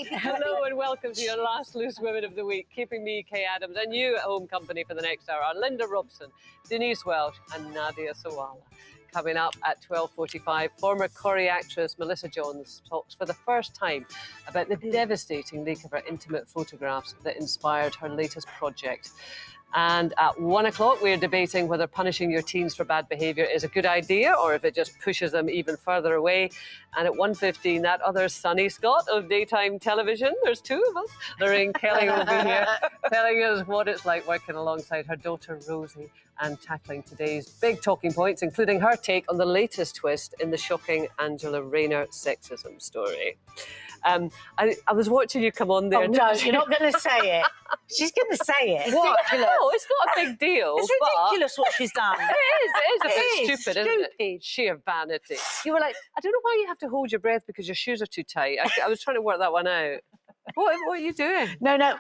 Hello and welcome to your last Loose Women of the Week, keeping me, Kay Adams, and you at home company for the next hour are Linda Robson, Denise Welsh and Nadia Sawala. Coming up at 12:45, former Corrie actress Melissa Johns talks for the first time about the devastating leak of her intimate photographs that inspired her latest project. And at 1 o'clock, we're debating whether punishing your teens for bad behaviour is a good idea or if it just pushes them even further away. And at 1:15, that other Sunny Scott of daytime television, there's two of us, Lorraine Kelly will be here telling us what it's like working alongside her daughter Rosie and tackling today's big talking points, including her take on the latest twist in the shocking Angela Rayner sexism story. I was watching you come on there. Oh, no, you're not going to say it. She's going to say it. What? No, it's not a big deal. It's ridiculous what she's done. It is a bit stupid, isn't it? Sheer vanity. You were like, I don't know why you have to hold your breath because your shoes are too tight. I was trying to work that one out. What are you doing? No.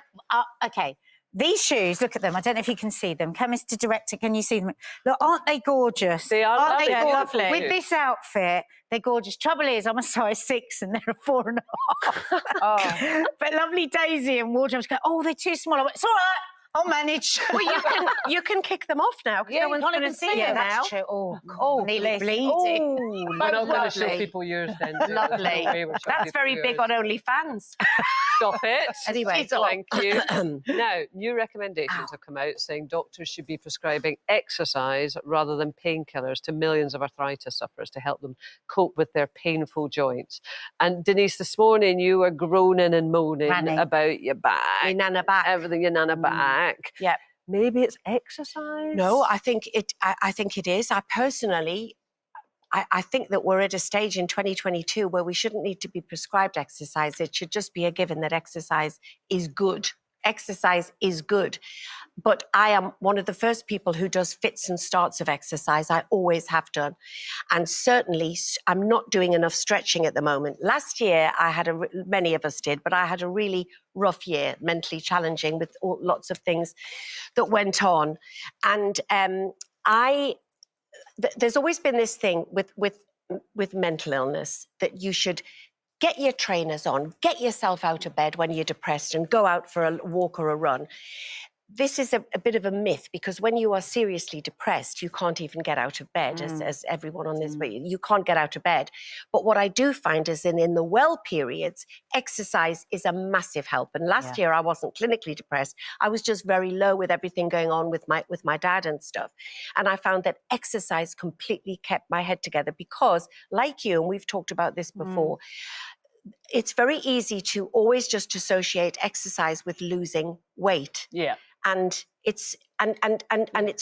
Okay. These shoes, look at them. I don't know if you can see them. Mr. Director, can you see them? Look, aren't they gorgeous? They are aren't lovely. They With this outfit, they're gorgeous. Trouble is, I'm a size 6 and they're a 4.5. Oh. But lovely Daisy and wardrobe's going, oh, they're too small. I went, it's all right. I'll manage. Well, you can kick them off now. Yeah, no one's going to see it now. That's true. Oh, bleeding. We're not going to show people yours then. Lovely. That's very big on OnlyFans. Stop it. Anyway, thank you. Now, new recommendations have come out saying doctors should be prescribing exercise rather than painkillers to millions of arthritis sufferers to help them cope with their painful joints. And Denise, this morning you were groaning and moaning about your back. Your nana back. Everything your nana back. Yep. Maybe it's exercise? No, I think it is. I personally, I think that we're at a stage in 2022 where we shouldn't need to be prescribed exercise. It should just be a given that exercise is good. Exercise is good. But I am one of the first people who does fits and starts of exercise. I always have done. And certainly I'm not doing enough stretching at the moment. Last year, many of us did, but I had a really rough year, mentally challenging with lots of things that went on. And there's always been this thing with mental illness that you should get your trainers on, get yourself out of bed when you're depressed and go out for a walk or a run. This is a bit of a myth because when you are seriously depressed, you can't even get out of bed, as everyone on this, you can't get out of bed. But what I do find is in the well periods, exercise is a massive help. And last year I wasn't clinically depressed. I was just very low with everything going on with my dad and stuff. And I found that exercise completely kept my head together because, like you, and we've talked about this before, it's very easy to always just associate exercise with losing weight. Yeah. And it's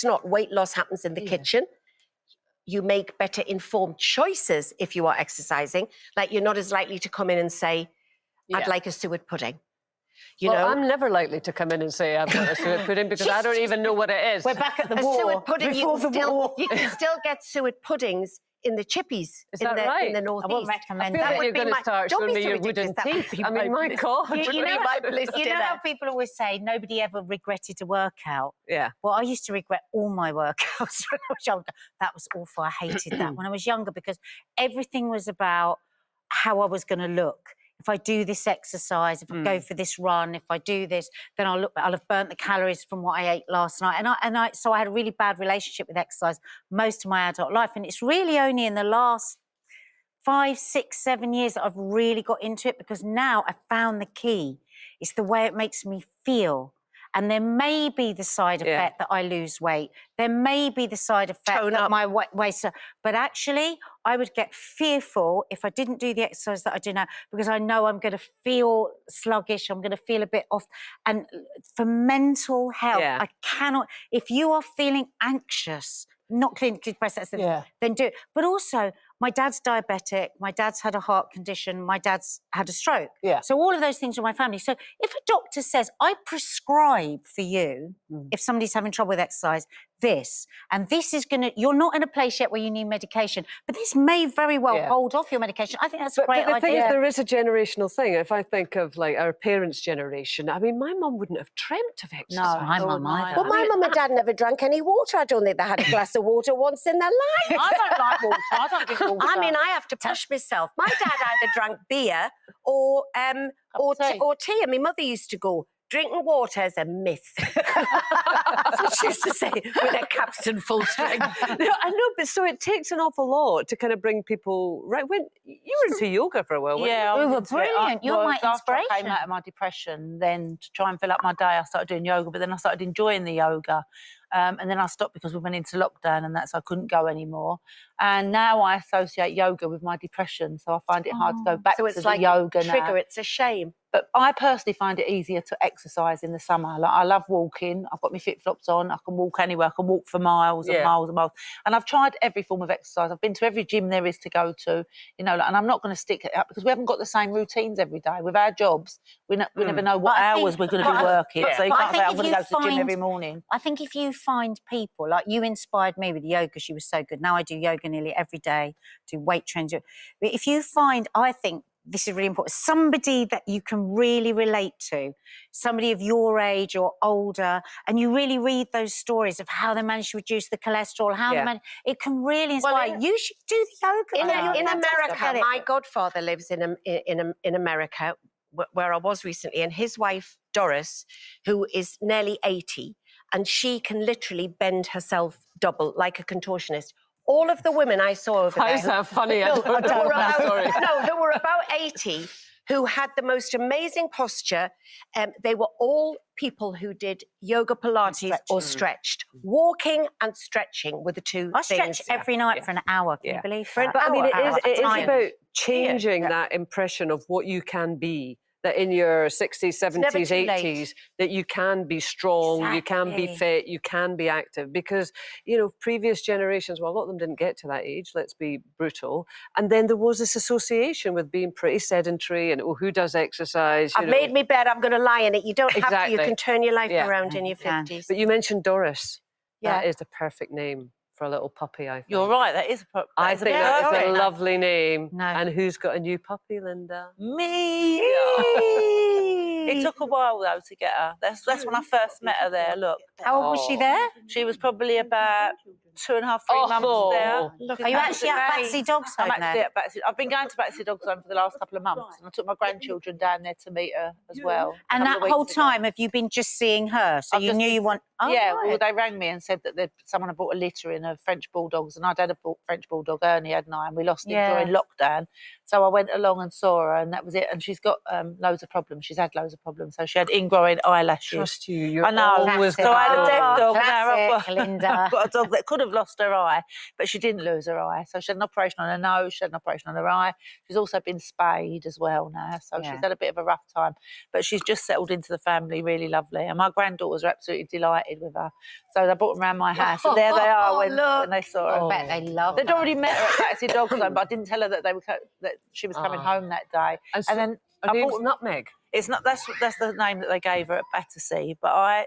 not. Weight loss happens in the kitchen. You make better informed choices if you are exercising. Like you're not as likely to come in and say, I'd like a suet pudding. You know? I'm never likely to come in and say I've got a suet pudding because I don't even know what it is. We're back at the war. Suet pudding, you can still get suet puddings in the chippies in the northeast. I won't recommend I feel that. like you're going to start showing me your wooden teeth. I mean, my God. You know how people always say nobody ever regretted a workout? Yeah. Well, I used to regret all my workouts when I was younger. That was awful. I hated that when I was younger because everything was about how I was going to look. If I do this exercise, if I go for this run, if I do this, then I'll have burnt the calories from what I ate last night. So I had a really bad relationship with exercise most of my adult life. And it's really only in the last 5, 6, 7 years that I've really got into it because now I've found the key. It's the way it makes me feel. And there may be the side effect that I lose weight. There may be the side effect that my waist... But actually, I would get fearful if I didn't do the exercise that I do now because I know I'm going to feel sluggish, I'm going to feel a bit off. And for mental health, I cannot... If you are feeling anxious, not clinically depressed, then do it. But also, my dad's diabetic, my dad's had a heart condition, my dad's had a stroke. Yeah. So all of those things are my family. So if a doctor says, I prescribe for you, if somebody's having trouble with exercise, this, and this is going to, you're not in a place yet where you need medication, but this may very well hold off your medication. I think that's a great But the thing is, idea. there is a generational thing. If I think of like our parents' generation, I mean, my mum wouldn't have dreamt of exercise. No, my mum either. Well, my mum and dad never drank any water. I don't think they had a glass of water once in their life. I don't like water. I don't drink water. I mean, I have to push myself. My dad either drank beer or tea. And my mother used to go, drinking water is a myth. That's what she used to say with her capstan full strength. No, I know, but so it takes an awful lot to kind of bring people right. When you were into yoga for a while, weren't Yeah, We were into it. brilliant. You're my After I came inspiration. out of my depression, then to try and fill up my day, I started doing yoga, but then I started enjoying the yoga. And then I stopped because we went into lockdown and I couldn't go anymore. And now I associate yoga with my depression, so I find it hard to go back So to it's the like yoga a trigger. now. It's a shame. But I personally find it easier to exercise in the summer. Like, I love walking. I've got my flip-flops on. I can walk anywhere. I can walk for miles and miles and miles. And I've tried every form of exercise. I've been to every gym there is to go to, you know, and I'm not going to stick it up because we haven't got the same routines every day. With our jobs, we never know what hours we're going to be working. So you But I can't say, think I'm going to go to the gym every morning. I think if you find people, like you inspired me with yoga, she was so good. Now I do yoga nearly every day, do weight training. But if you find, I think, this is really important, somebody that you can really relate to, somebody of your age or older, and you really read those stories of how they managed to reduce the cholesterol, how they managed, it can really inspire. You should do the yoga. In America, my godfather lives in America, where I was recently, and his wife, Doris, who is nearly 80, and she can literally bend herself double like a contortionist. All of the women I saw over there... How is that funny? I don't know that story. No, who were about 80, who had the most amazing posture. They were all people who did yoga, Pilates, or stretched. Walking and stretching were the two I things. stretch every night for an hour, can you believe that? But I mean, it is Time. about changing that impression of what you can be. That in your 60s, 70s, 80s, that you can be strong, you can be fit, you can be active. Because, you know, previous generations, well, a lot of them didn't get to that age, let's be brutal. And then there was this association with being pretty sedentary and, who does exercise? I've made me bed, I'm going to lie in it. You don't have to, you can turn your life around in your 50s. But you mentioned Doris. That is the perfect name for a little puppy, I think. You're right, that is a I think that is a lovely name. No. And who's got a new puppy, Linda? Me! It took a while, though, to get her. That's when I first met her there, look. How old was she there? She was probably about 2.5, 3 months there. Are you actually at Batsy Dog's Home I'm actually there? at Batsy. I've been going to Batsy Dog's Home for the last couple of months, and I took my grandchildren down there to meet her as well. And that whole time, have you been just seeing her? So you knew you want... Oh, yeah, right. well, they rang me and said that someone had bought a litter in of French Bulldogs, and I'd had a French Bulldog, Ernie, hadn't I? And we lost him during lockdown. So I went along and saw her, and that was it. And she's got loads of problems. She's had loads of problems. So she had ingrowing eyelashes. Trust you. You're I know. always So I had a deaf dog. Classic, Now Linda. I've got a dog that could have lost her eye, but she didn't lose her eye. So she had an operation on her nose. She had an operation on her eye. She's also been spayed as well now. So she's had a bit of a rough time. But she's just settled into the family really lovely. And my granddaughters are absolutely delighted with her. So they brought them around my house. And there they are when they saw her. I bet they love They'd her. already met her at Batsy Dog's Home, but I didn't tell her that that she was coming home that day. And then her name's Nutmeg. it's not that's the name that they gave her at Battersea, but I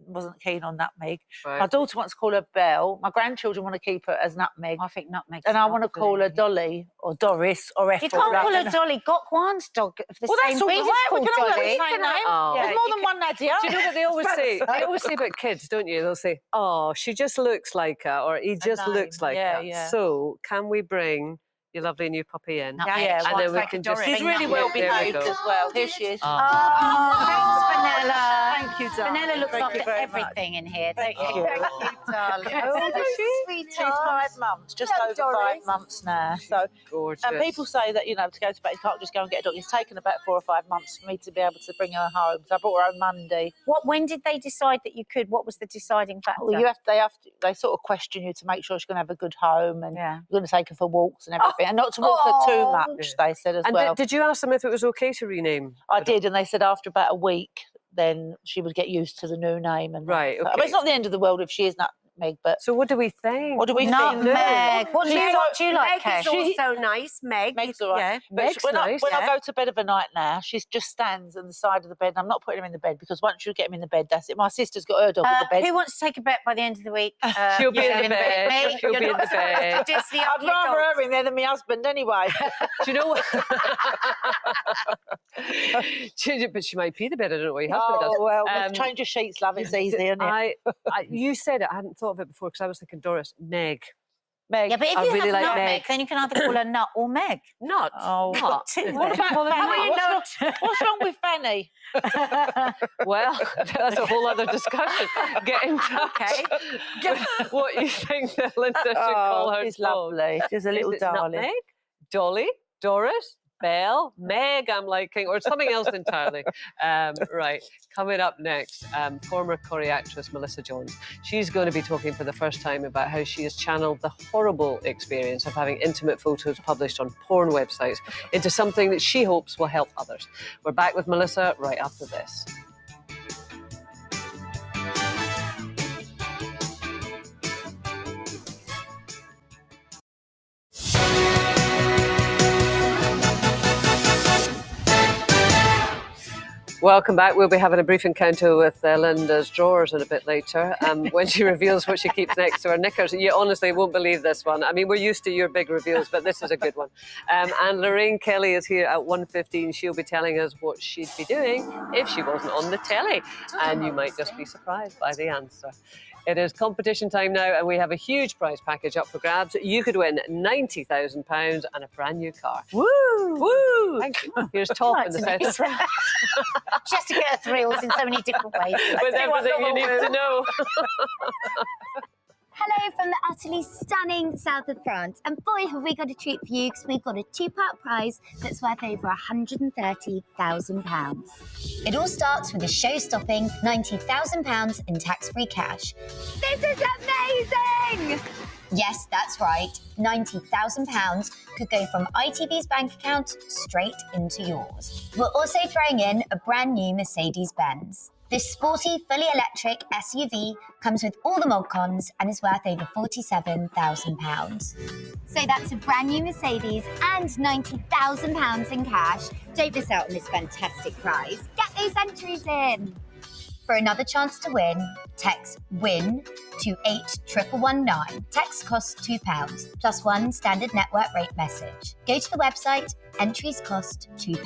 wasn't keen on Nutmeg. Right. My daughter wants to call her Belle. My grandchildren want to keep her as Nutmeg. I think Nutmeg's And I want to lovely. call her Dolly or Doris or Ethel. You can't call her Like- Dolly. Gokwan's dog of the Well, same that's all breed is right. We called can all have the Dolly. same name. Oh. There's more than one Nadia. Do you know what they always say? They always say about kids, don't you? They'll say, "Oh, she just looks like her," or "He just name. looks like Yeah, her." yeah. So, can we bring your lovely new puppy in? Yeah, and then we can just. She's really well There we behaved go. as well. Here she is. Oh, thanks, Vanilla. Thank you, darling. Vanilla looks Thank you after very much. everything in here, don't you? you. Thank you, darling. How old is she? She's 5 months, just over 5 months now. So, Gorgeous. and people say that, you know, to go to bed, you can't just go and get a dog. It's taken about 4 or 5 months for me to be able to bring her home. So I brought her home Monday. When did they decide that you could? What was the deciding factor? Well, they sort of question you to make sure she's going to have a good home, and Yeah. you're going to take her for walks and everything, and not to walk her too much. They said as And well. did you ask them if it was okay to rename? I did, and they said after about a week, then she would get used to the new name. And Right, I mean, okay. it's not the end of the world if she is not Meg, but So what do we think? what do we think? Nutmeg. What do you like, Meg is Kesh? also nice. Meg. Meg's all right. Yeah. But Meg's when, nice, I yeah. go to bed of a night now, she just stands on the side of the bed. And I'm not putting him in the bed because once you get him in the bed, that's it. My sister's got her dog in the bed. Who wants to take a bet by the end of the week? She'll be in the Me? bed. She'll You're be in not the bed. supposed to diss the I'd ugly rather dogs. her in there than my husband anyway. Do you know what? But she might pee the bed. I don't know what your husband does. Oh, well, change your sheets, love. It's easy, isn't it? You said it. I hadn't thought of it before because I was thinking Doris. Meg. Meg. Yeah, but if I you really have like nutmeg, Meg. then you can either call her Nut or Meg. Not. Oh, Not. What about Fanny? What's wrong with Fanny? Well, that's a whole other discussion. Get in touch. What you think that Linda should call her she's dog. lovely. She's a Is little it darling. Nutmeg, Dolly, Doris, Belle, Meg, I'm liking, or something else entirely. Right, coming up next, former Corrie actress Melissa Jones. She's going to be talking for the first time about how she has channeled the horrible experience of having intimate photos published on porn websites into something that she hopes will help others. We're back with Melissa right after this. Welcome back. We'll be having a brief encounter with Linda's drawers in a bit later when she reveals what she keeps next to her knickers. You honestly won't believe this one. I mean, we're used to your big reveals, but this is a good one. And Lorraine Kelly is here at 1:15. She'll be telling us what she'd be doing if she wasn't on the telly. And you might just be surprised by the answer. It is competition time now, and we have a huge prize package up for grabs. You could win £90,000 and a brand new car. Woo! Woo! Thank you. Here's Top in the south of France. She has to get her thrills in so many different ways. With everything you need to know. Hello from the utterly stunning south of France. And boy, have we got a treat for you because we've got a two-part prize that's worth over £130,000. It all starts with a show-stopping £90,000 in tax-free cash. This is amazing! Yes, that's right. £90,000 could go from ITV's bank account straight into yours. We're also throwing in a brand new Mercedes-Benz. This sporty, fully electric SUV comes with all the mod cons and is worth over £47,000. So that's a brand new Mercedes and £90,000 in cash. Don't miss out on this fantastic prize. Get those entries in. For another chance to win, text WIN to 81119. Text costs £2 plus one standard network rate message. Go to the website, entries cost £2.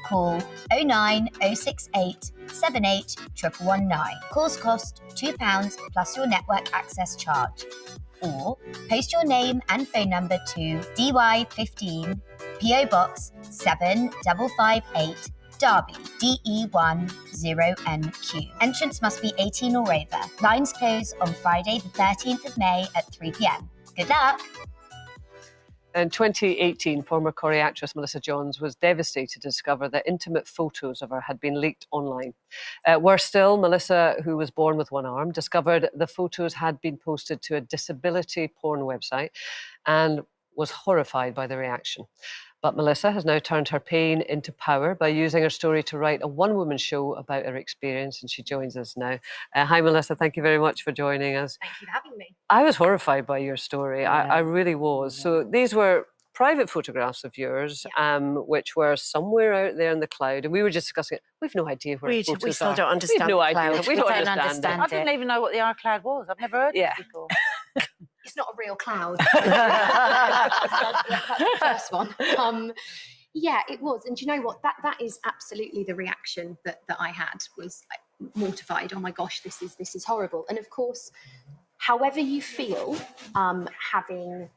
Call 09068 78 1119. Calls cost £2 plus your network access charge. Or post your name and phone number to DY15 PO Box 7558 Derby DE10NQ. Entrance must be 18 or over. Lines close on Friday the 13th of May at 3 p.m. Good luck! In 2018, former Corrie actress Melissa Jones was devastated to discover that intimate photos of her had been leaked online. Worse still, Melissa, who was born with one arm, discovered the photos had been posted to a disability porn website and was horrified by the reaction. But Melissa has now turned her pain into power by using her story to write a one-woman show about her experience, and she joins us now. Hi, Melissa. Thank you very much for joining us. Thank you for having me. I was horrified by your story. I really was. So these were private photographs of yours, which were somewhere out there in the cloud, and we were just discussing it. We've no idea where We photos still are. don't understand We've no the idea. cloud. We don't understand it. understand I didn't even know what the iCloud was. I've never heard of it before. It's not a real cloud. That's the first one. Yeah, it was. And do you know what? That is absolutely the reaction that I had, was like, mortified. Oh my gosh, this is horrible. And of course, however you feel, having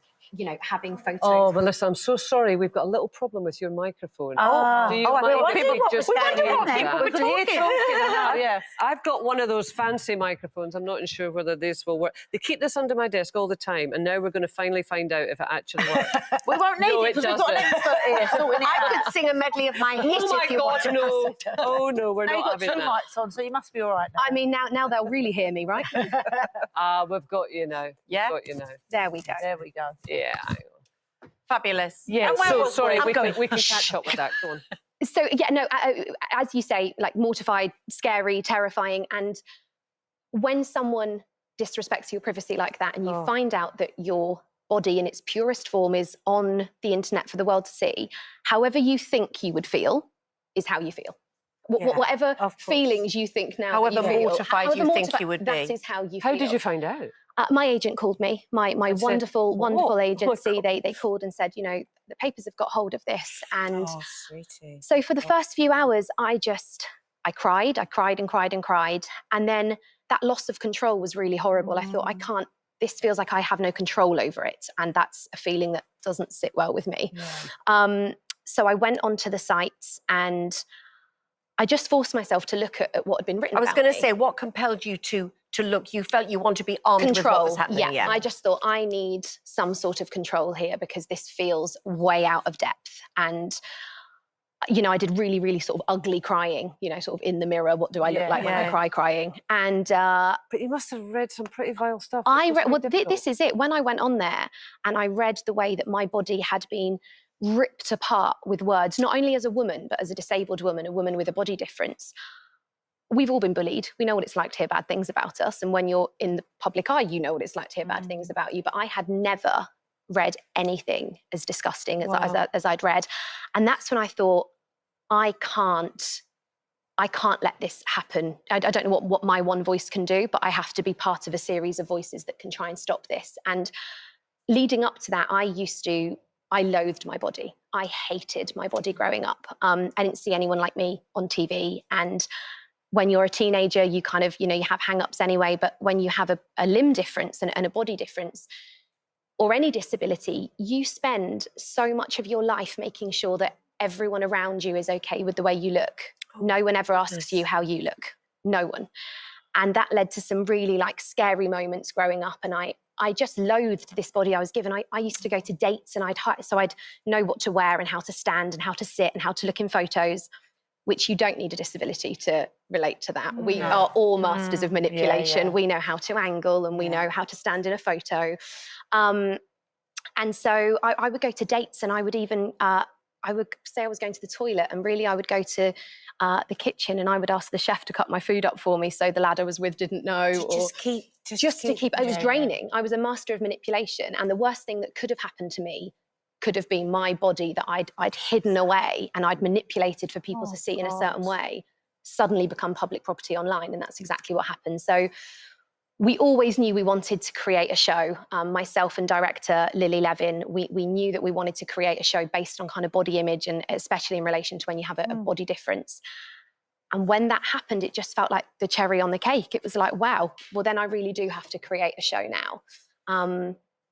photos. Oh, Melissa, I'm so sorry. We've got a little problem with your microphone. Oh, Do you I mind wondered if we what just was going change on. that? People were We could hear talking. Yeah. I've got one of those fancy microphones. I'm not sure whether this will work. They keep this under my desk all the time, and now we're going to finally find out if it actually works. We won't need No, it it because we've got an doesn't. expert here sorting it I out. could sing a medley of my hit Oh my if you God, wanted. no. Oh, no, we're Now you've not got two having that. mics on, so you must be all right now. I mean, now they'll really hear me, right? We've got you now. Yeah? Got you now. There we go. There we go. Yeah. Fabulous. Yeah, And where so was sorry, I'm we going. can catch up with that. Go on. So yeah, no, as you say, like mortified, scary, terrifying. And when someone disrespects your privacy like that, and you find out that your body in its purest form is on the internet for the world to see, however you think you would feel is how you feel. Whatever feelings you think now, however mortified you think you would be, that is how you feel. How did you find out? My agent called me, my wonderful agency. They called and said, you know, the papers have got hold of this. And so for the first few hours, I cried and cried and cried. And then that loss of control was really horrible. I thought, this feels like I have no control over it. And that's a feeling that doesn't sit well with me. So I went onto the sites and I just forced myself to look at what had been written. I was going to say, what compelled you to look? You felt you want to be armed with what was happening. Yeah, I just thought I need some sort of control here because this feels way out of depth. And you know, I did really sort of ugly crying, you know, sort of in the mirror. What do I look like when I crying? And but you must have read some pretty vile stuff. This is it. When I went on there and I read the way that my body had been ripped apart with words, not only as a woman, but as a disabled woman, a woman with a body difference. We've all been bullied. We know what it's like to hear bad things about us. And when you're in the public eye, you know what it's like to hear bad things about you. But I had never read anything as disgusting as I'd read. And that's when I thought, I can't let this happen. I don't know what my one voice can do, but I have to be part of a series of voices that can try and stop this. And leading up to that, I loathed my body. I hated my body growing up. I didn't see anyone like me on TV. And when you're a teenager, you kind of, you know, you have hang-ups anyway. But when you have a limb difference and a body difference or any disability, you spend so much of your life making sure that everyone around you is okay with the way you look. No one ever asks you how you look. No one. And that led to some really like scary moments growing up. And I just loathed this body I was given. I used to go to dates and I'd know what to wear and how to stand and how to sit and how to look in photos, which you don't need a disability to relate to that. We are all masters of manipulation. We know how to angle and we know how to stand in a photo. And so I would go to dates and I would even, I would say I was going to the toilet and really I would go to the kitchen and I would ask the chef to cut my food up for me so the lad I was with didn't know. Just to keep. It was draining. I was a master of manipulation, and the worst thing that could have happened to me could have been my body that I'd hidden away and I'd manipulated for people to see in a certain way, suddenly become public property online, and that's exactly what happened. So we always knew we wanted to create a show. Myself and director Lily Levin, we knew that we wanted to create a show based on kind of body image, and especially in relation to when you have a body difference. And when that happened, it just felt like the cherry on the cake. It was like, wow, well, then I really do have to create a show now.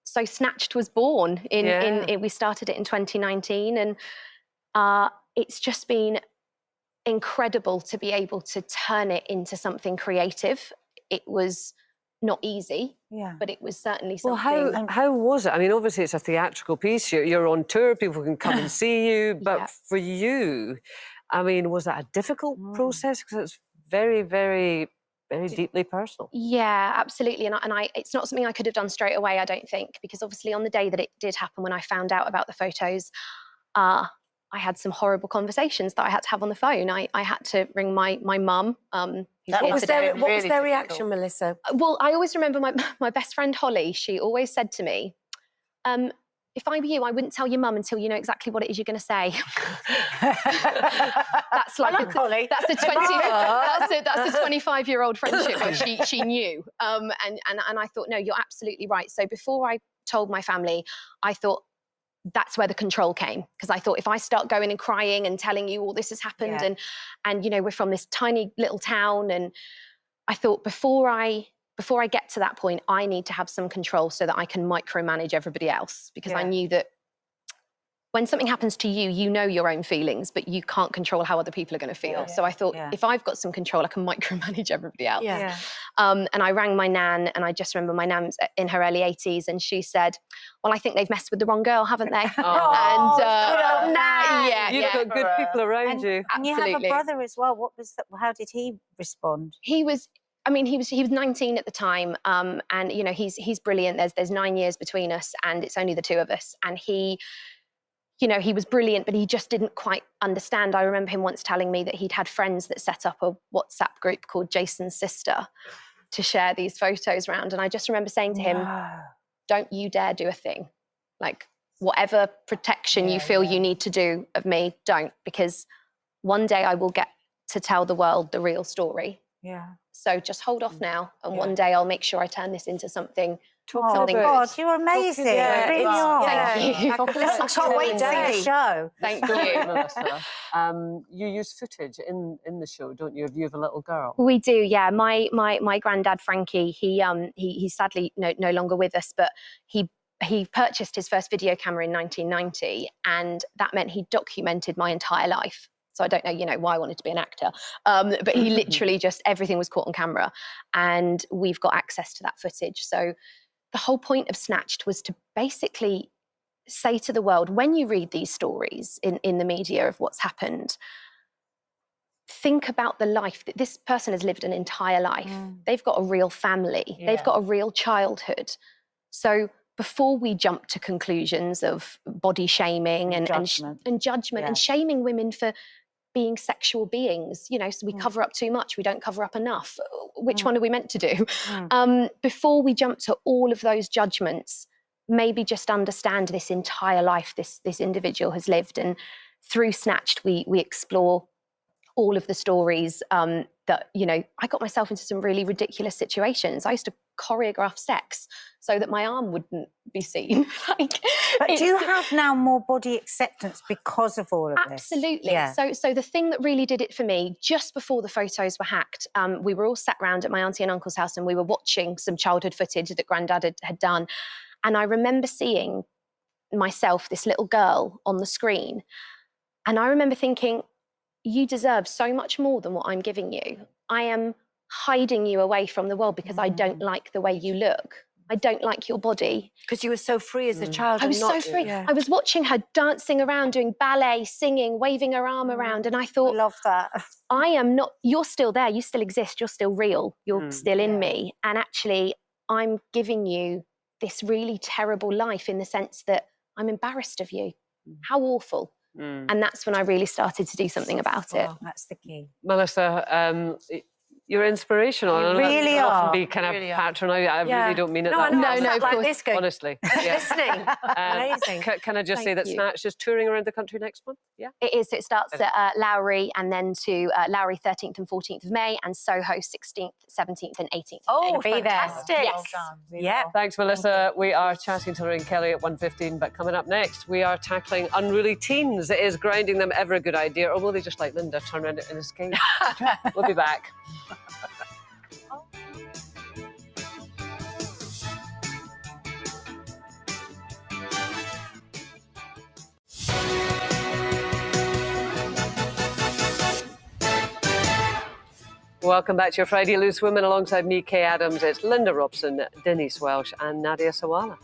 So Snatched was born. We started it in 2019, and it's just been incredible to be able to turn it into something creative. It was not easy, but it was certainly something. Well, how was it? I mean, obviously it's a theatrical piece. You're on tour, people can come and see you. But for you, I mean, was that a difficult process? Because it's very, very, very deeply personal. Yeah, absolutely. And it's not something I could have done straight away, I don't think, because obviously on the day that it did happen, when I found out about the photos, I had some horrible conversations that I had to have on the phone. I had to ring my mum. What was their reaction, Melissa? Well, I always remember my best friend Holly. She always said to me, if I were you, I wouldn't tell your mum until you know exactly what it is you're going to say. That's like Holly. That's a 25-year-old friendship where she knew. And I thought, no, you're absolutely right. So before I told my family, I thought, that's where the control came, because I thought if I start going and crying and telling you all this has happened and you know, we're from this tiny little town, and I thought before I get to that point, I need to have some control so that I can micromanage everybody else, because I knew that when something happens to you, you know your own feelings, but you can't control how other people are going to feel. So I thought, if I've got some control, I can micromanage everybody else. And I rang my nan, and I just remember my nan's in her early 80s, and she said, well, I think they've messed with the wrong girl, haven't they? You've got good people around you. And you have a brother as well. What was that? How did he respond? He was 19 at the time, and you know, he's brilliant. There's 9 years between us, and it's only the two of us. And he was brilliant, but he just didn't quite understand. I remember him once telling me that he'd had friends that set up a WhatsApp group called Jason's Sister, to share these photos around. And I just remember saying to him, don't you dare do a thing. Like, whatever protection you feel you need to do of me, don't, because one day I will get to tell the world the real story. Yeah. So just hold off now, and one day I'll make sure I turn this into something. Oh something God, good. you're amazing. Yeah, You really it's- are. Thank you. I can't wait to see the show. Thank Story, you. Melissa. You use footage in the show, don't you? Of you have a little girl. We do, yeah. My granddad Frankie, he's sadly no longer with us, but he purchased his first video camera in 1990, and that meant he documented my entire life. So I don't know, why I wanted to be an actor, but he literally just, everything was caught on camera, and we've got access to that footage. So the whole point of Snatched was to basically say to the world, when you read these stories in the media of what's happened, think about the life that this person has lived, an entire life. They've got a real family. They've got a real childhood. So before we jump to conclusions of body shaming and judgment and shaming women for being sexual beings, so we cover up too much, we don't cover up enough. Which one are we meant to do? Before we jump to all of those judgments, maybe just understand this entire life this individual has lived. And through Snatched, we explore all of the stories that, I got myself into some really ridiculous situations. I used to choreograph sex so that my arm wouldn't be seen. But do you have now more body acceptance because of all of this? Absolutely. Yeah. So the thing that really did it for me, just before the photos were hacked, we were all sat round at my auntie and uncle's house, and we were watching some childhood footage that Granddad had done. And I remember seeing myself, this little girl, on the screen. And I remember thinking, you deserve so much more than what I'm giving you. I am hiding you away from the world because I don't like the way you look. I don't like your body. Because you were so free as a child. I was so free. Yeah. I was watching her dancing around, doing ballet, singing, waving her arm around. And I thought, I love that. I am not, you're still there. You still exist. You're still real. You're still in me. And actually, I'm giving you this really terrible life in the sense that I'm embarrassed of you. How awful. And that's when I really started to do something about it. That's the key. Melissa, you're inspirational. You really I often are. be kind of patronising. I really don't mean it No, that I know. way. No, of course. This good. Honestly. Yeah. Listening. Amazing. Can I just say that you. Snatch is touring around the country next month? Yeah. It is. So it starts at Lowry, and then to Lowry 13th and 14th of May, and Soho 16th, 17th and 18th of May. Oh, fantastic. Yes. Yeah. Thanks, Melissa. We are chatting to Lorraine Kelly at 1:15, but coming up next, we are tackling unruly teens. Is grinding them ever a good idea, or will they just, like Linda, turn around and escape? We'll be back. Welcome back to your Friday Loose Women alongside me, Kay Adams. It's Linda Robson, Denise Welsh and Nadia Sawala.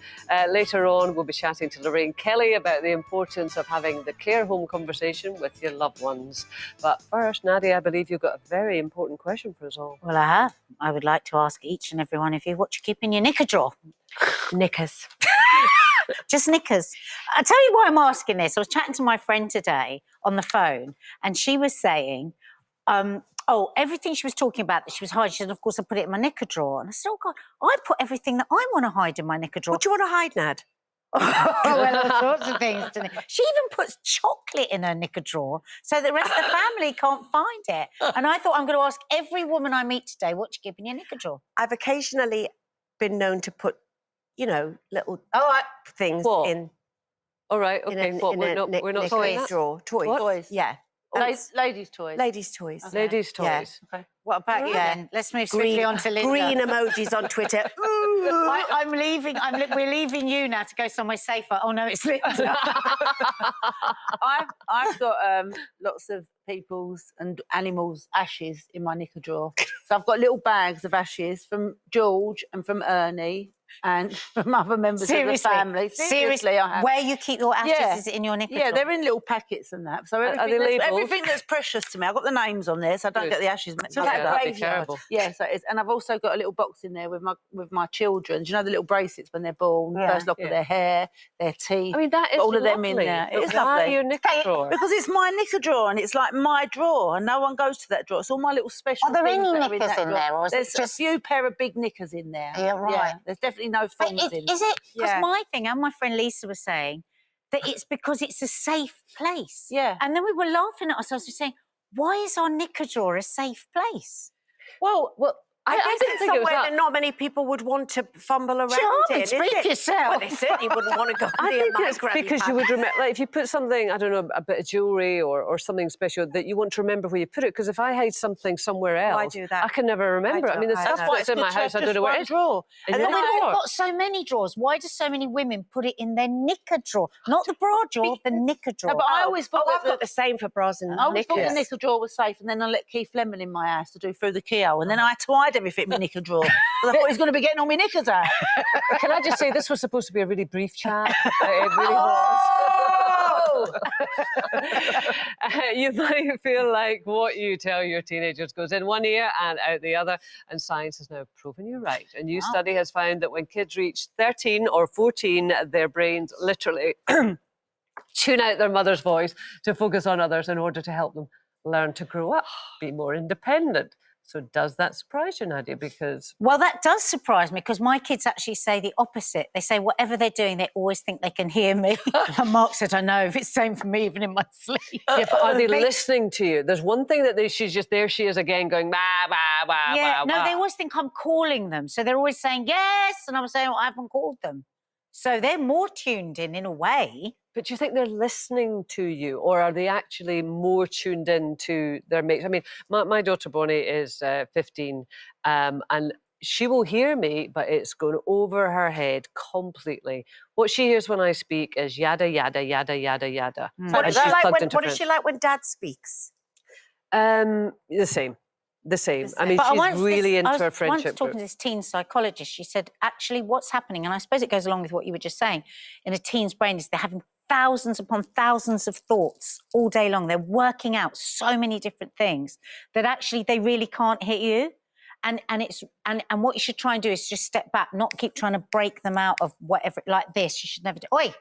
Later on, we'll be chatting to Lorraine Kelly about the importance of having the care home conversation with your loved ones. But first, Nadia, I believe you've got a very important question for us all. Well, I have. I would like to ask each and every one of you what you keep in your knicker drawer. Knickers. Just knickers. I'll tell you why I'm asking this. I was chatting to my friend today on the phone, and she was saying, everything she was talking about that she was hiding, she said, of course, I put it in my knicker drawer. And I said, oh, God, I put everything that I want to hide in my knicker drawer. What do you want to hide, Nad? Well, all sorts of things. She even puts chocolate in her knicker drawer so the rest of the family can't find it. And I thought, I'm going to ask every woman I meet today, what do you keep in your knicker drawer? I've occasionally been known to put, little things What? in. All right, okay. We're not saying that. Drawer. Toys. What? Toys. Yeah. Ladies' toys. Ladies' toys. Okay. Ladies' toys. Yeah. Okay. What about you then? Let's move swiftly on to Linda. Green emojis on Twitter. I'm leaving. We're leaving you now to go somewhere safer. Oh, no, it's Linda. I've got lots of people's and animals' ashes in my knicker drawer. So I've got little bags of ashes from George and from Ernie and from other members of the family. Seriously, I have. Where you keep your ashes, Yeah. is it in your knicker Yeah, drawer? they're in little packets and that. So Are they labelled? everything that's precious to me, I've got the names on there, so I don't get the ashes mixed up. a that'd be graveyard. terrible. Yeah, so it's, and I've also got a little box in there with my children. Do you know the little bracelets when they're born, first lock of their hair, their teeth. I mean, that is all of them in lovely, there. but It is why lovely. your knicker drawer? Because it's my knicker drawer and it's like my drawer, and no one goes to that drawer. It's all my little special. Are there things any that are knickers that in drawer. there, or is it There's just- a few pair of big knickers in there. Yeah, right. Yeah, there's definitely no But thongs in. is it? Because Yeah. my thing, and my friend Lisa was saying, that it's because it's a safe place. Yeah. And then we were laughing at ourselves, we were saying, why is our knicker drawer a safe place? Well, I guess didn't it's think it was somewhere that. that not many people would want to fumble around in, Charming, speak is for it? yourself. Well, they certainly wouldn't want to go I near think my it's granny because you would pants. remember, like, if you put something, I don't know, a bit of jewellery or something special, that you want to remember where you put it. Because if I hide something somewhere else, I do that. I can never remember. I mean, the I stuff know. that's in my house, I don't know where it is. Drawer. In And your then drawer. we've got so many drawers. Why do so many women put it in their knicker drawer? Not the bra drawer, the knicker drawer. No, but I always thought I've got the same for bras and I always thought the knickers. knicker drawer was safe, and then I let Keith Lemon in my house to do through the keyhole, and then I had to hide everything in my knicker drawer. Because I thought he was going to be getting all my knickers out. Can I just say, this was supposed to be a really brief chat. It really was. You might feel like what you tell your teenagers goes in one ear and out the other, and science has now proven you right. A new study has found that when kids reach 13 or 14, their brains literally tune out their mother's voice to focus on others in order to help them learn to grow up, be more independent. So does that surprise you, Nadia? Because Well, that does surprise me because my kids actually say the opposite. They say whatever they're doing, they always think they can hear me. And Mark said, I know, if it's the same for me, even in my sleep. yeah, but are they listening to you? There's one thing that she's just, there she is again going, bah, bah, bah, Yeah, bah, no, bah. they always think I'm calling them. So they're always saying yes. And I'm saying, well, I haven't called them. So they're more tuned in a way. But do you think they're listening to you, or are they actually more tuned in to their mates? I mean, my daughter Bonnie is 15, and she will hear me, but it's going over her head completely. What she hears when I speak is yada, yada, yada, yada, yada. What And is she she's like plugged when, into what is friends. she like when Dad speaks? The same. The same. I mean, But she's really into her I was friendship once talking group. to this teen psychologist. She said, actually, what's happening, and I suppose it goes along with what you were just saying, in a teen's brain is they're having thousands upon thousands of thoughts all day long. They're working out so many different things that actually they really can't hit you. And what you should try and do is just step back, not keep trying to break them out of whatever, like this. You should never do, oi.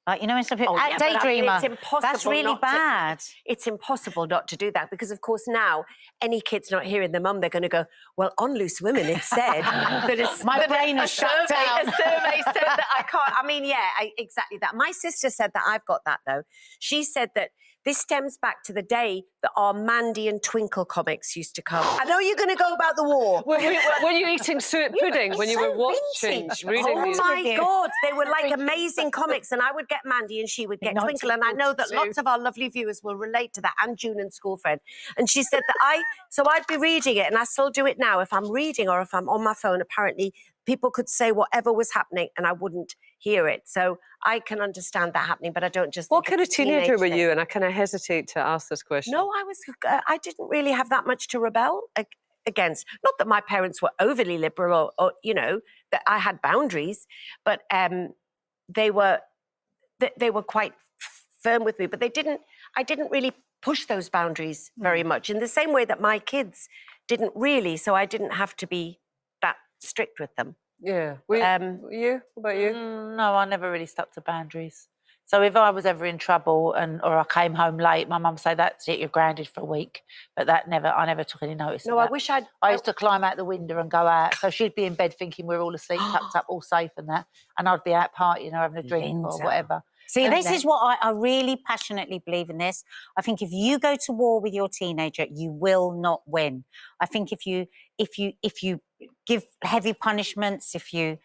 Like, you know, when some people, yeah, but I mean, daydreamer, it's impossible that's really not to- bad. It's impossible not to do that because, of course, now any kid's not hearing their mum, they're going to go, well, on Loose Women, it said that it's... My brain has shut down. A survey said that I can't... I mean, yeah, exactly that. My sister said that I've got that, though. She said that this stems back to the day that our Mandy and Twinkle comics used to come. I know you're going to go about the war. Were you eating suet pudding when you were watching, reading Oh these? my God, they were like amazing comics, and I would get Mandy and she would get Twinkle, and I know that lots of our lovely viewers will relate to that, and June and school friend. And she said that so I'd be reading it, and I still do it now. If I'm reading or if I'm on my phone, apparently people could say whatever was happening and I wouldn't hear it. So I can understand that happening, but I don't just What think kind of it's a teenager were teenage you? thing. And I kind of hesitate to ask this question. No, I didn't really have that much to rebel against. Not that my parents were overly liberal or you know, that I had boundaries, but they were quite firm with me, but I didn't really push those boundaries very much in the same way that my kids didn't really, so I didn't have to be that strict with them. Yeah. What about you? No, I never really stuck to boundaries. So if I was ever in trouble or I came home late, my mum would say, that's it, you're grounded for a week. But I never took any notice No, of I that. wish I used to climb out the window and go out. So she'd be in bed thinking we're all asleep, tucked up, all safe and that. And I'd be out partying or having a drink or Linda. whatever. See, And this then- is what I really passionately believe in this. I think if you go to war with your teenager, you will not win. I think if you give heavy punishments, if you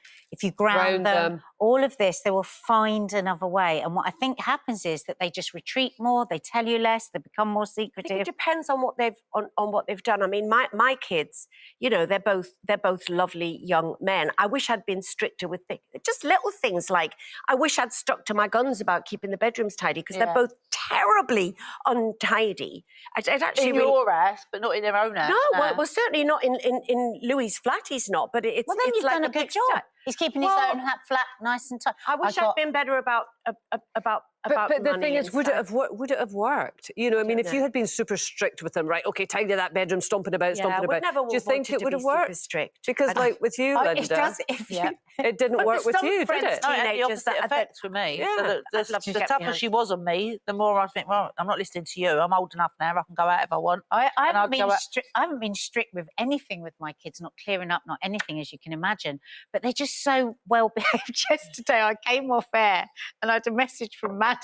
ground them, all of this, they will find another way. And what I think happens is that they just retreat more, they tell you less, they become more I think secretive. it depends on what they've done. I mean, my kids, you know, they're both lovely young men. I wish I'd been stricter with just little things like I wish I'd stuck to my guns about keeping the bedrooms tidy because they're both terribly untidy. I'd actually in your house, but not in their own house. no, well, certainly not in Louis' flat. He's not, but it's Well, then it's you've like done a good big job. He's keeping his own flat nice and tight. I wish I'd been better about But the money thing is, and would stuff. it have worked? You know, I mean, if you know. had been super strict with him, right? Okay, tidy that bedroom, stomping about. we'd never Do you think wanted it to would be have super worked? strict. Because, like with you, Linda, It does if you... it didn't But work with some you, did friends it? don't have the Teenagers opposite that have effects with me. Yeah. So I'd love to the get tougher behind. she was on me, the more I think, well, I'm not listening to you. I'm old enough now. I can go out if I want. I And haven't I'd go out- I haven't been strict with anything with my kids, not clearing up, not anything, as you can imagine. But they're just so well behaved. Yesterday, I came off air and I had a message from Maddie.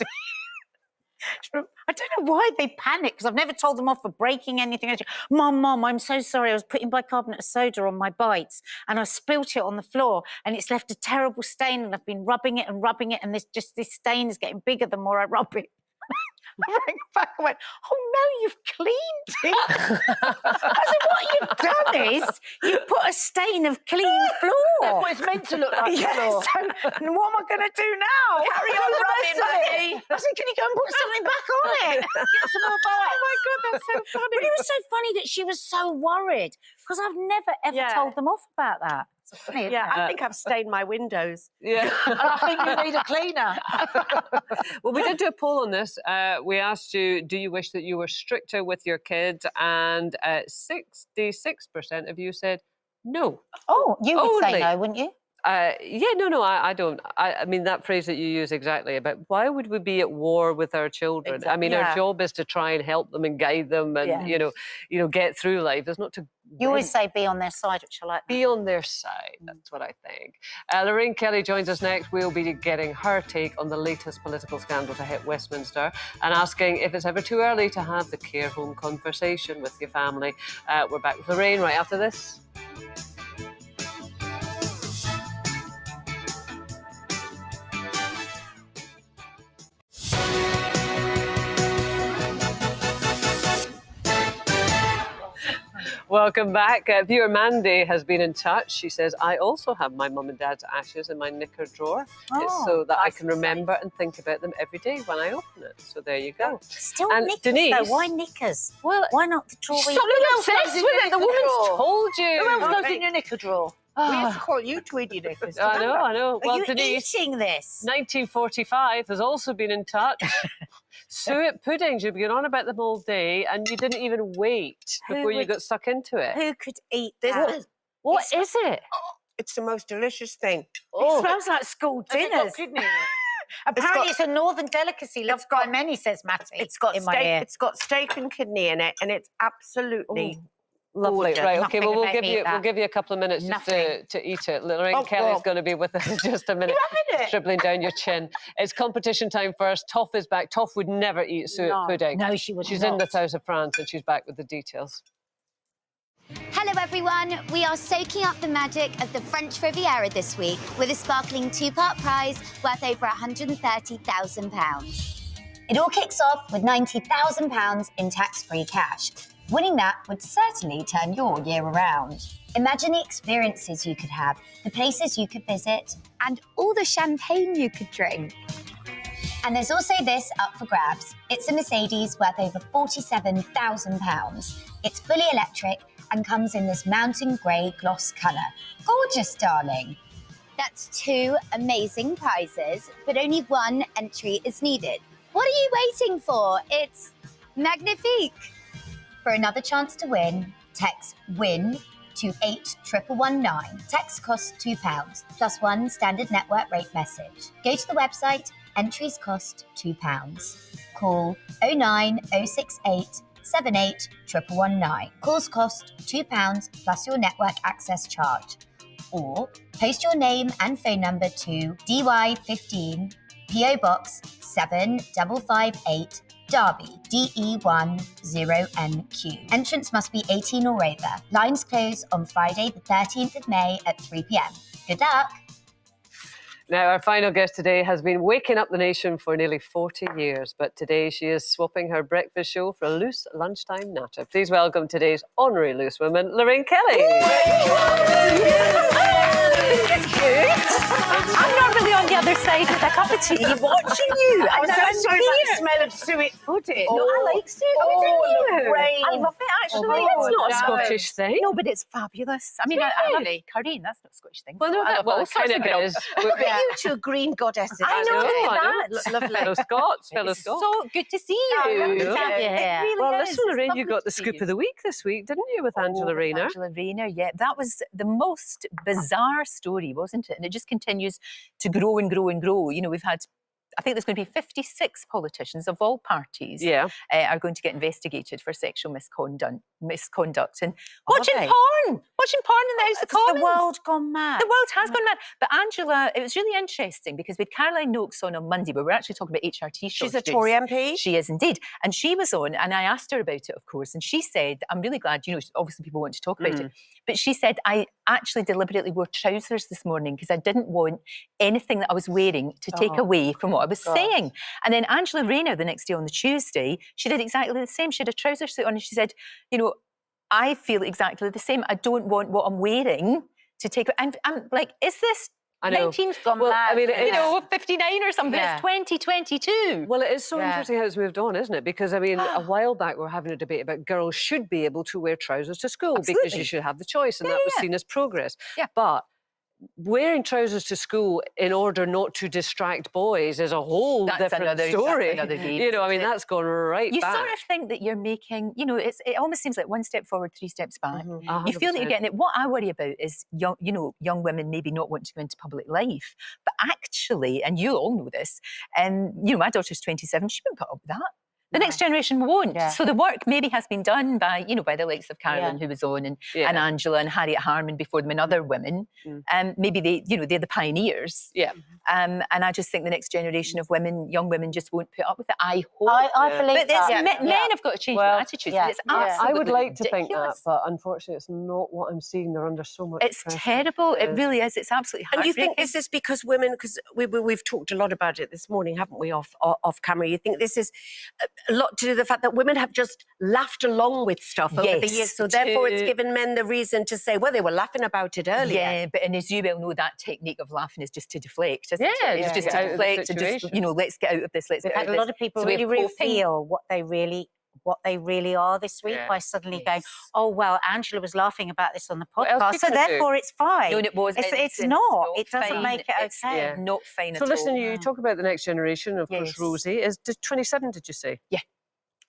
I don't know why they panicked, because I've never told them off for breaking anything. Mum, I'm so sorry. I was putting bicarbonate of soda on my bites and I spilt it on the floor and it's left a terrible stain and I've been rubbing it and this stain is getting bigger the more I rub it. I rang back and went, oh no, you've cleaned it. I said, what you've done is you've put a stain of clean floor. That's what it's meant to look like. Yeah, Floor. so what am I going to do now? Carry on rubbing, Maddie. I said, can you go and put something back on it? Get some more bites. Oh my God, that's so funny. But it was so funny that she was so worried, because I've never, ever Yeah. told them off about that. It's funny, isn't Yeah, it? I think I've stained my windows. Yeah. And I think you need a cleaner. Well, we did do a poll on this. We asked you, do you wish that you were stricter with your kids? And 66% of you said no. Oh, you would Only. say no, wouldn't you? I don't. I mean, that phrase that you use exactly about why would we be at war with our children? I mean, our Yeah. job is to try and help them and guide them and, Yeah. you know, get through life. It's not to You always say be on their side, which I like. be on their side. That's what I think. Lorraine Kelly joins us next. We'll be getting her take on the latest political scandal to hit Westminster and asking if it's ever too early to have the care home conversation with your family. We're back with Lorraine right after this. Welcome back. Viewer Mandy has been in touch. She says, I also have my mum and dad's ashes in my knicker drawer. It's so that I can remember and think about them every day when I open it. So there you go. Still And knickers, Denise- though. Why knickers? Well, Why not the drawer? stop being obsessed with it. The woman's told you. Who else goes in your knicker drawer? We used to call you Tweedy Knickers. I know. Are Well, you Denise, eating this? 1945 has also been in touch. Suet puddings, you've been on about them all day and you didn't even wait Who before you would- got stuck into it. Who could eat This that? is- What is it? It's the most delicious thing. It smells like school Has it got dinners. kidney in it? Apparently, it's a northern delicacy loved by many, says Matty. It's got in my steak. ear. It's got steak and kidney in it, and it's absolutely Lovely. gorgeous. Right, okay, Nothing well, will make me eat we'll that. give you a couple of minutes just Nothing. to eat it. Lorraine Oh, Kelly's well. going to be with us in just a minute. having it? Scribbling down your chin. It's competition time first. Toff is back. Toff would never eat suet No. pudding. No, she would She's not. in the south of France and she's back with the details. Hello everyone, we are soaking up the magic of the French Riviera this week with a sparkling two-part prize worth over £130,000. It all kicks off with £90,000 in tax-free cash. Winning that would certainly turn your year around. Imagine the experiences you could have, the places you could visit, and all the champagne you could drink. And there's also this up for grabs. It's a Mercedes worth over £47,000. It's fully electric and comes in this mountain grey gloss colour. Gorgeous, darling. That's two amazing prizes, but only one entry is needed. What are you waiting for? It's magnifique. For another chance to win, text WIN to 81119. Text costs £2 plus one standard network rate message. Go to the website, entries cost £2. Call 09068 78 119. Calls cost £2 plus your network access charge. Or post your name and phone number to DY15 PO Box 7558 Derby DE10NQ. Entrance must be 18 or over. Lines close on Friday the 13th of May at 3 p.m. Good luck! Now, our final guest today has been waking up the nation for nearly 40 years, but today she is swapping her breakfast show for a loose lunchtime natter. Please welcome today's honorary loose woman, Lorraine Kelly. I'm normally on the other side with a cup of tea watching you. I was And so I'm sorry about here. the smell of suet pudding. No, I like suet pudding. Lorraine. I love it actually. Oh, It's not a Scottish thing. No, but it's fabulous. I mean, I love currying. That's not a Scottish thing. Well, no, I that love well, all sorts kind of of is. Look at you two green goddesses. I know, I look at know. that. Lovely. Fellow Scots, fellow It's Scots. so good to see you. lovely to have you you here. here. It really Well, is. listen, It's Lorraine, you lovely got to the see scoop you. of the week this week, didn't you, with Angela Rayner? Angela Rayner, yeah. That was the most bizarre story, wasn't it? And it just continues to grow and grow and grow. You know, we've had, I think there's going to be 56 politicians of all parties Yeah. are going to get investigated for sexual misconduct and Are watching they? porn in the House of Commons. The world gone mad. The world has gone mad. But Angela, it was really interesting because we had Caroline Noakes on Monday, where we're actually talking about HRT She's a shortages. Tory MP. She is indeed. And she was on, and I asked her about it, of course, and she said, I'm really glad, you know, obviously people want to talk about it, but she said, I actually deliberately wore trousers this morning because I didn't want anything that I was wearing to take away from what I was saying. And then Angela Rayner, the next day on the Tuesday, she did exactly the same. She had a trouser suit on and she said, you know, I feel exactly the same. I don't want what I'm wearing to take. And I'm like, is this I know. 19th gone Well, mad? I mean, You know, 59 or something. Yeah. It's 2022. Well, it is so interesting how it's moved on, isn't it? Because, I mean, a while back we were having a debate about girls should be able to wear trousers to school because Absolutely. you should have the choice, and that was seen as progress. Yeah. But wearing trousers to school in order not to distract boys is a whole different story. That's another game. You know, I mean, that's gone right You back. sort of think that you're making, you know, it almost seems like one step forward, three steps back. You feel that you're 100%. getting it. What I worry about is young women maybe not wanting to go into public life. But actually, and you all know this, and you know, my daughter's 27, she wouldn't put up with that. The next generation won't. Yeah. So the work maybe has been done by, you know, by the likes of Carolyn who was on and Angela and Harriet Harman before them and other women. Maybe they, you know, they're the pioneers. Yeah. And I just think the next generation of women, young women, just won't put up with it. I hope. I believe But it's that. men have got to change their attitudes. yeah, It's yeah. absolutely I would like to think that, ridiculous. but unfortunately, it's not what I'm seeing. They're under so much It's pressure. terrible. It really is. It's absolutely And you heartbreaking. think this is because women, because we've talked a lot about it this morning, haven't we, off camera? You think this is a lot to do with the fact that women have just laughed along with stuff over the years, so therefore it's given men the reason to say, well, they were laughing about it earlier. Yeah, but and as you well know, that technique of laughing is just to deflect, isn't it? It's to just get to out of the deflect and just, situation. you know, let's get out of this, let's get out of of this. this. So we we have coping. coping. what they really are this week by suddenly going, oh, well, Angela was laughing about this on the What else podcast, you so could do? therefore it's fine. No, and it was. It's not. It doesn't fine. make it It's okay. not fine So at listen, all. you talk about the next generation, of course, Yes. Rosie is 27, did you say? Yeah.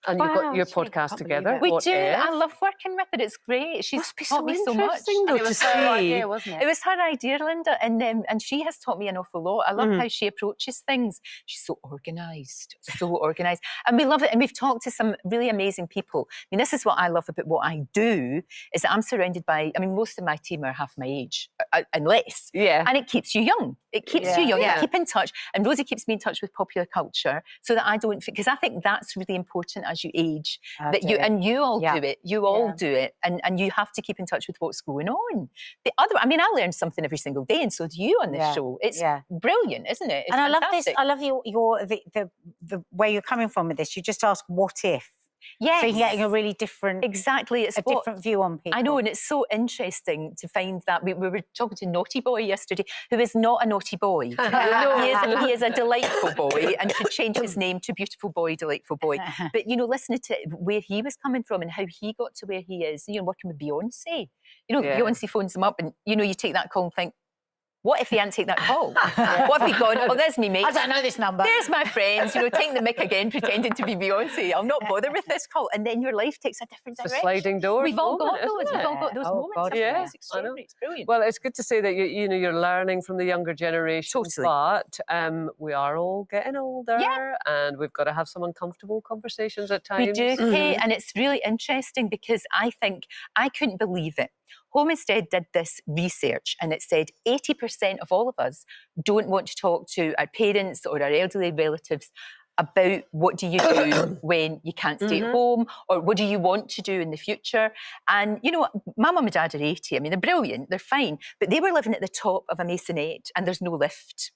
And you've got Wow, your gee, I podcast can't together. believe it. We What do. if? I love working with her. It's great. She's Must be taught so me so much. interesting, though, And it to was her idea, see. wasn't It it? was her idea, Linda, and she has taught me an awful lot. I love how she approaches things. She's so organised, and we love it. And we've talked to some really amazing people. I mean, this is what I love about what I do is that I'm surrounded by. I mean, most of my team are half my age and less. Yeah. And it keeps you young. It keeps you young. Yeah. You keep in touch. And Rosie keeps me in touch with popular culture so that I don't, because I think that's really important as you age. That you and you all do it. You all do it. And you have to keep in touch with what's going on. I mean, I learn something every single day, and so do you on this show. It's brilliant, isn't it? It's and I love this. fantastic. I love the where you're coming from with this. You just ask, what if? Yes. So you're getting a really different, Exactly. It's different view on people. I know, and it's so interesting to find that we were talking to Naughty Boy yesterday, who is not a naughty boy. He is a delightful boy and should change his name to Beautiful Boy, Delightful Boy. But, you know, listening to where he was coming from and how he got to where he is, you know, working with Beyonce. You know, Beyonce phones him up and, you know, you take that call and think, what if he hadn't taken that call? What if he'd gone, oh, there's me, mate. I don't know this number. There's my friends, you know, taking the mic again, pretending to be Beyonce. I'll not bother with this call. And then your life takes a different It's a direction. sliding door. We've all got moment, those. isn't We've it? all got those Oh, moments. God, haven't we? yeah. It's extraordinary. It's brilliant. Well, it's good to say that you know you're learning from the younger generation, Totally. but we are all getting older, and we've got to have some uncomfortable conversations at times. We do, Kate, and it's really interesting because I think I couldn't believe it. Homestead did this research and it said 80% of all of us don't want to talk to our parents or our elderly relatives about what do you do when you can't stay at home, or what do you want to do in the future. And, you know, my mum and dad are 80. I mean, they're brilliant, they're fine, but they were living at the top of a masonette and there's no lift.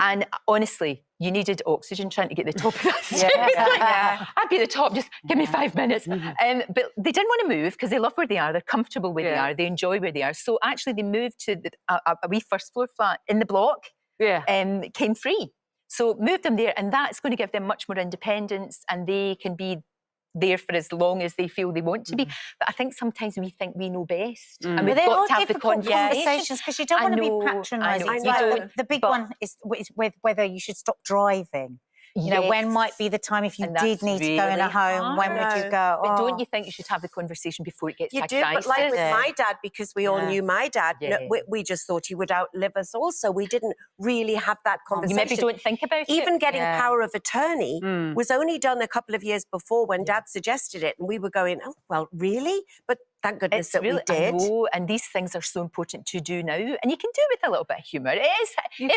And honestly, you needed oxygen trying to get the top of that stairs. I'd be the top, just give me 5 minutes. But they didn't want to move because they love where they are, they're comfortable where they are, they enjoy where they are. So actually they moved to a wee first floor flat in the block, came free. So moved them there, and that's going to give them much more independence, and they can be there for as long as they feel they want to be. But I think sometimes we think we know best, and we've But they're got all to have the difficult conversation. conversations because you don't I want to be know, I patronising. know. It's You like don't, the big but- one is with whether you should stop driving. You know, when might be the time if you And did that's need to go in a really home? When would you hard. go? But Oh. don't you think you should have the conversation before it gets You to a do, but like crisis? with my dad, because we all knew my dad, Yeah. we just thought he would outlive us also. We didn't really have that You conversation. maybe don't think about Even it. getting Yeah. power of attorney was only done a couple of years before when Dad suggested it, and we were going, "Oh, well, really?" But thank goodness It's that really, we did. I know, and these things are so important to do now, and you can do it with a little bit of humour. It's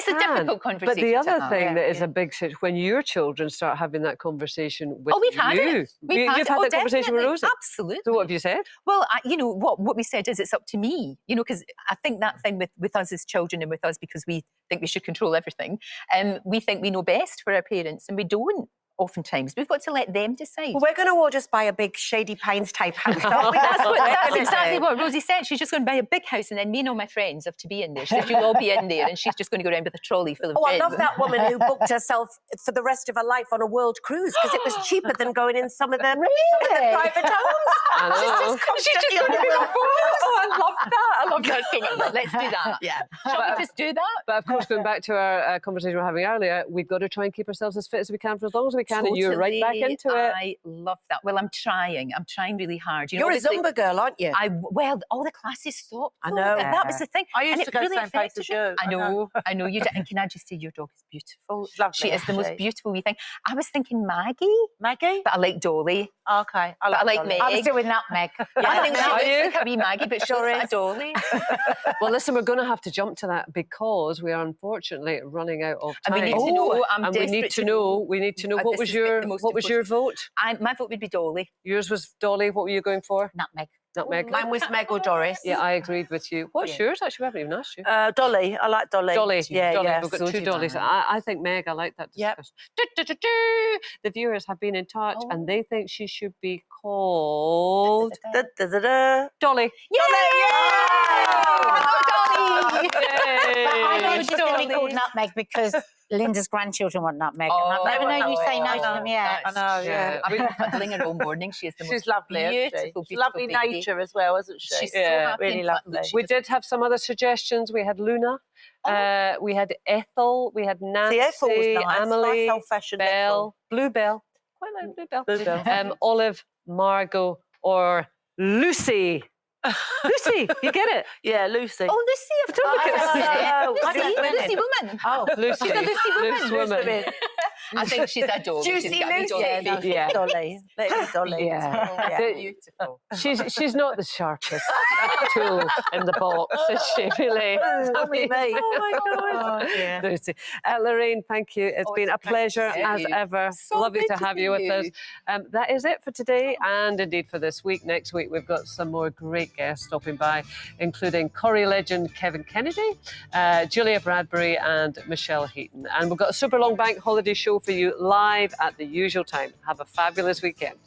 a can, difficult conversation. But the other to have. thing that is a big situation when your children start having that conversation with We've had you. it. You've had that conversation with definitely. Rosie. Absolutely. So what have you said? Well, what we said is it's up to me, because I think that thing with us as children and with us because we think we should control everything, we think we know best for our parents and we don't oftentimes. We've got to let them decide. Well, we're going to all just buy a big Shady Pines type house. aren't we? That's exactly what Rosie said. She's just going to buy a big house and then me and all my friends have to be in there. She said, you'll all be in there, and she's just going to go around with a trolley full of Oh, I beds. love that woman who booked herself for the rest of her life on a world cruise because it was cheaper than going in some of the private homes. I know. She's just going to be like, oh, I love that. I love that so much. Let's do that. Yeah. Shall we just do that? But of course, going back to our conversation we were having earlier, we've got to try and keep ourselves as fit as we can for as long as we can, and you're right back into it. I love that. Well, I'm trying really hard. You're a obviously, Zumba girl, aren't you? Well, all the classes stopped. I know. And that was the thing. I used And to it go the really same place affected as me. you. I know you did. And can I just say, your dog is beautiful. She's lovely, She is the most she? beautiful wee thing. I was thinking Maggie, Maggie? but I like Dolly. Okay. But I like Dolly. Meg. I was doing nutmeg. I think she Are looks you? like a wee Maggie, but she looks like a Dolly. Well, listen, we're going to have to jump to that because we are unfortunately running out of And time. we need to know. I'm and we need desperate to know. We need to know what This was is your the most what was your important. vote? My vote would be Dolly. Yours was Dolly. What were you going for? Nutmeg. Nutmeg. Mine was Meg or Doris. Yeah, I agreed with you. What's yours? Actually, we haven't even asked you. Dolly. I like Dolly. Dolly. Yeah, Dolly. yeah. We've got So two do Dollys. I. I think Meg, I like that Yep. discussion. The viewers have been in touch Oh. and they think she should be called Da-da-da-da. Dolly. Yay! I Yay! think she's going to be called Nutmeg because Linda's grandchildren want nutmeg. Oh, Never know you say no I to know. them yet. I know, yeah. I've been cuddling her all morning. She is the She's most lovely, isn't she? beautiful, She's beautiful lovely baby. nature as well, isn't she? She's Yeah, so happy really and lovely. cuddly. We did have some other suggestions. We had Luna. We had Ethel. We had Nancy. The Ethel was nice. Emily. Nice old-fashioned Belle. Bluebell. Quite like Bluebell. Bluebell. Olive, Margot, or Lucy. Lucy, you get it? Yeah, Lucy. Oh, Lucy, of Don't look course. at Oh, Lucy woman. Oh, Lucy. She's a Lucy woman. Lucy woman. I think she's a Dolly. Juicy She's got to be Lucy. Dolly. Yeah, no, Yeah. Dolly. Let it be Dolly. Yeah. Oh, yeah. The- Beautiful. She's not the sharpest tool in the box, is she? Really? Only me. Oh my God. Lucy. Lorraine, thank you. It's been a pleasure as you. ever. So Lovely good to to have see you with you. us. That is it for today and indeed for this week. Next week, we've got some more great guests stopping by, including Corrie legend Kevin Kennedy, Julia Bradbury, and Michelle Heaton. And we've got a super long bank holiday show for you live at the usual time. Have a fabulous weekend.